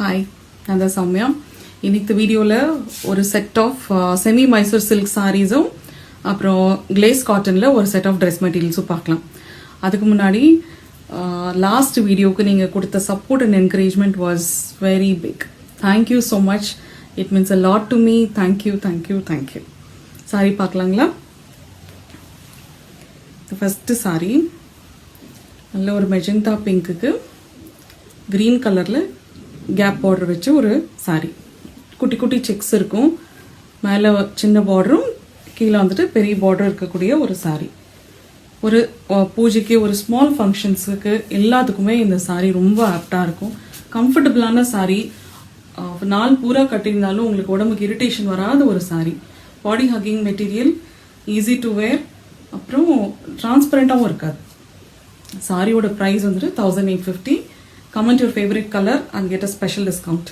Hi, நான் தான் சௌமியா. இன்னைக்கு வீடியோவில் ஒரு set of semi Mysore silk சாரீஸும் அப்புறம் கிளேஸ் காட்டனில் ஒரு செட் ஆஃப் ட்ரெஸ் மெட்டீரியல்ஸும் பார்க்கலாம். அதுக்கு முன்னாடி லாஸ்ட் வீடியோவுக்கு நீங்கள் கொடுத்த support and encouragement was very big. Thank you so much. It means a lot to me. Thank you thank you thank you. Sari பார்க்கலாங்களா? ஃபஸ்ட்டு சாரி நல்ல ஒரு மெஜந்தா பிங்க்குக்கு க்ரீன் கலரில் கேப் பார்டர் வச்சு ஒரு சாரி. குட்டி குட்டி செக்ஸ் இருக்கும், மேலே சின்ன பார்டரும் கீழே வந்துட்டு பெரிய பார்டர் இருக்கக்கூடிய ஒரு சாரி. ஒரு பூஜைக்கு, ஒரு ஸ்மால் ஃபங்க்ஷன்ஸுக்கு எல்லாத்துக்குமே இந்த சாரி ரொம்ப ஆப்டாக இருக்கும். கம்ஃபர்டபுளான சாரி, நாள் பூரா கட்டியிருந்தாலும் உங்களுக்கு உடம்புக்கு இரிட்டேஷன் வராத ஒரு sari. Body hugging material, easy to wear, அப்புறம் டிரான்ஸ்பரண்ட்டாகவும் இருக்காது. சாரியோட ப்ரைஸ் வந்துட்டு 1850. Comment your favorite color and get a special discount.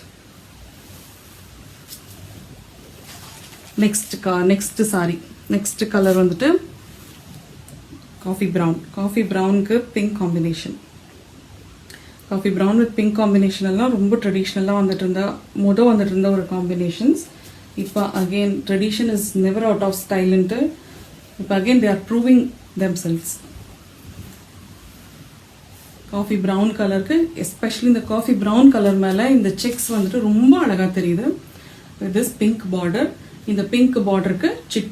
Next saree. Next color வந்துட்டு coffee brown. Coffee brownக்கு pink combination. Coffee brown with pink combination எல்லாம் ரொம்ப ட்ரெடிஷ்னலாக வந்துட்டு இருந்த ஒரு காம்பினேஷன்ஸ். இப்போ again tradition is never out of style ன்ட்டு இப்போ again they are proving themselves. Coffee brown கலருக்கு, எஸ்பெஷலி இந்த காஃபி ப்ரௌன் கலர் மேலே இந்த செக்ஸ் வந்துட்டு ரொம்ப அழகாக தெரியுது. திஸ் பிங்க் பார்டர், இந்த பிங்க் பார்டருக்கு சிக்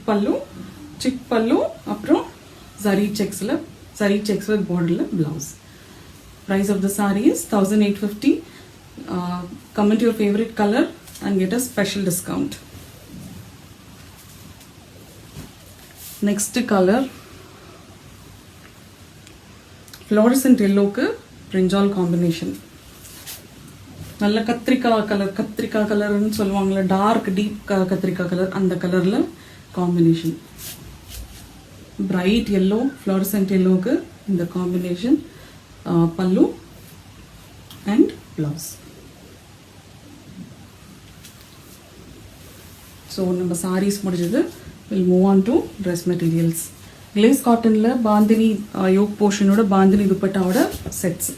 பல்லு அப்புறம் சரி செக்ஸ் வித் பார்டரில் blouse. Price of the sari is 1850. Comment your favorite color and get a special discount. Next color fluorescent எல்லோக்கு பிரிஞ்சால் காம்பினேஷன். நல்ல கத்திரிக்காய் கலர்னு சொல்லுவாங்கள்ல, டார்க் டீப் கத்திரிக்காய் கலர், அந்த கலரில் காம்பினேஷன். பிரைட் எல்லோ, ஃப்ளோரசன்ட் எல்லோவுக்கு இந்த combination, pallu and blouse. So நம்ம சாரீஸ் முடிஞ்சது. Will move on to dress materials. Glace காட்டனில் பாந்தினி யோக் போர்ஷனோட பாந்தினி துப்பட்டாவோட sets,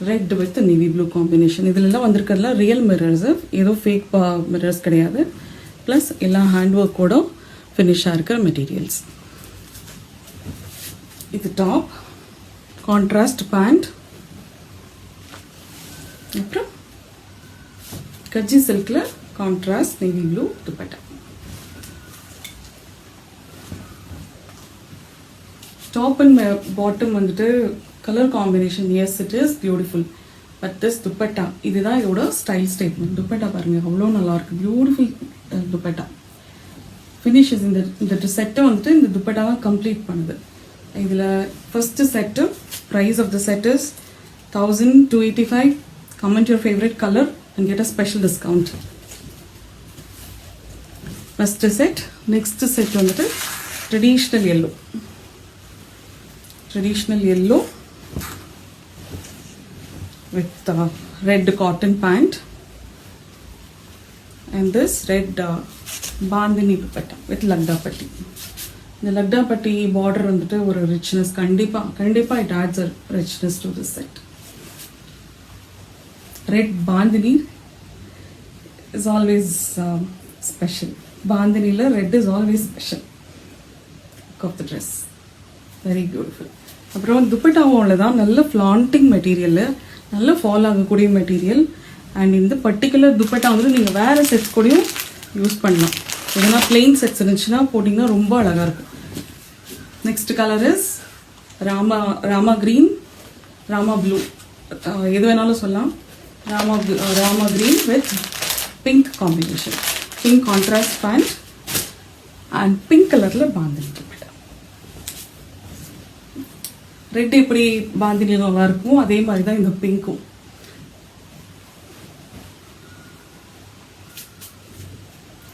red with navy blue combination. இதுலலாம் வந்திருக்கிறதுலாம் ரியல் மிரர்ஸு, ஏதோ ஃபேக் மிரர்ஸ் கிடையாது. ப்ளஸ் எல்லாம் ஹேண்ட் ஒர்க்கோட ஃபினிஷாக இருக்கிற மெட்டீரியல்ஸ். இது டாப், கான்ட்ராஸ்ட் பேண்ட், அப்புறம் கஜ்ஜி சில்கில் contrast navy blue dupatta. Top and bottom வந்துட்டு colour combination, S it is beautiful. But this dupatta, இதுதான் இதோட ஸ்டைல் ஸ்டேட்மெண்ட். துப்பட்டா பாருங்க அவ்வளோ நல்லாயிருக்கு, பியூட்டிஃபுல் துப்பட்டா. ஃபினிஷஸ் இந்த செட்டை வந்துட்டு இந்த துப்பட்டா தான் கம்ப்ளீட் பண்ணுது. இதில் first set price of the set is 1285. Comment your favorite color and get a special discount. First set. Next set வந்துட்டு traditional yellow with red cotton pant and this red bandhani dupatta with lagda patti. The lagda patti border வந்துட்டு ஒரு richness, கண்டிப்பா it adds a richness to this set. Red bandhani is always special. bandhaniல red is always special. Look of the dress, very beautiful. அப்புறம் துப்பட்டாவும் தான் நல்ல ஃப்ளாண்டிங் material, நல்ல fall ஆகக்கூடிய material. And இந்த particular dupatta வந்து நீங்கள் வேறு செட்ஸ் கூடயும் யூஸ் பண்ணலாம். எதனா பிளெயின் செட்ஸ் இருந்துச்சுன்னா போட்டிங்கன்னா ரொம்ப அழகாக இருக்கும். Next colour is Rama green, Rama blue, எது வேணாலும் சொல்லலாம். Rama green with pink combination. Pink contrast pant and pink கலரில் பாந்தினி துப்பட்டா. ரெட் எப்படி பாந்தினி நல்லா இருக்கும், அதே மாதிரி தான் இந்த பிங்க்கும்.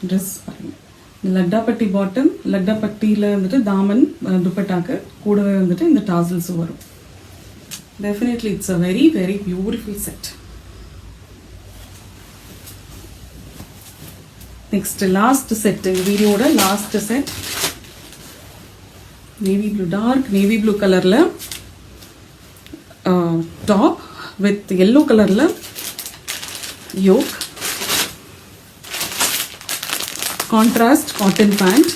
ட்ரெஸ் பாருங்க. இந்த லக்டாப்பட்டி பாட்டம், லக்டாப்பட்டியில் வந்துட்டு தாமன் துப்பட்டாக்கு கூடவே வந்துட்டு இந்த டாசல்ஸும் வரும். Definitely it's a very very beautiful set. Next last set, வீடியோட last set. Navy blue, dark navy blue கலரில் டாப் வித் எல்லோ கலரில் yoke, contrast cotton pant,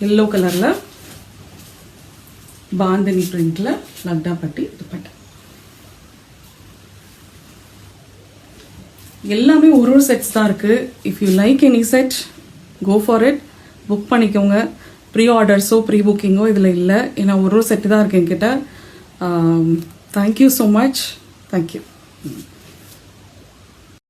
yellow colorல பாந்தினி பிரிண்ட்ல லக்டா பட்டி துப்பட்டா. எல்லாமே ஒரு செட்ஸ் தான் இருக்கு. If you like any set go for it, book பண்ணிக்கோங்க. ப்ரீ ஆர்டர்ஸோ ப்ரீ புக்கிங்கோ இதில் இல்லை, ஏன்னா ஒரு செட்டு தான் இருக்கு என்கிட்ட. Thank you so much. தேங்க்யூ.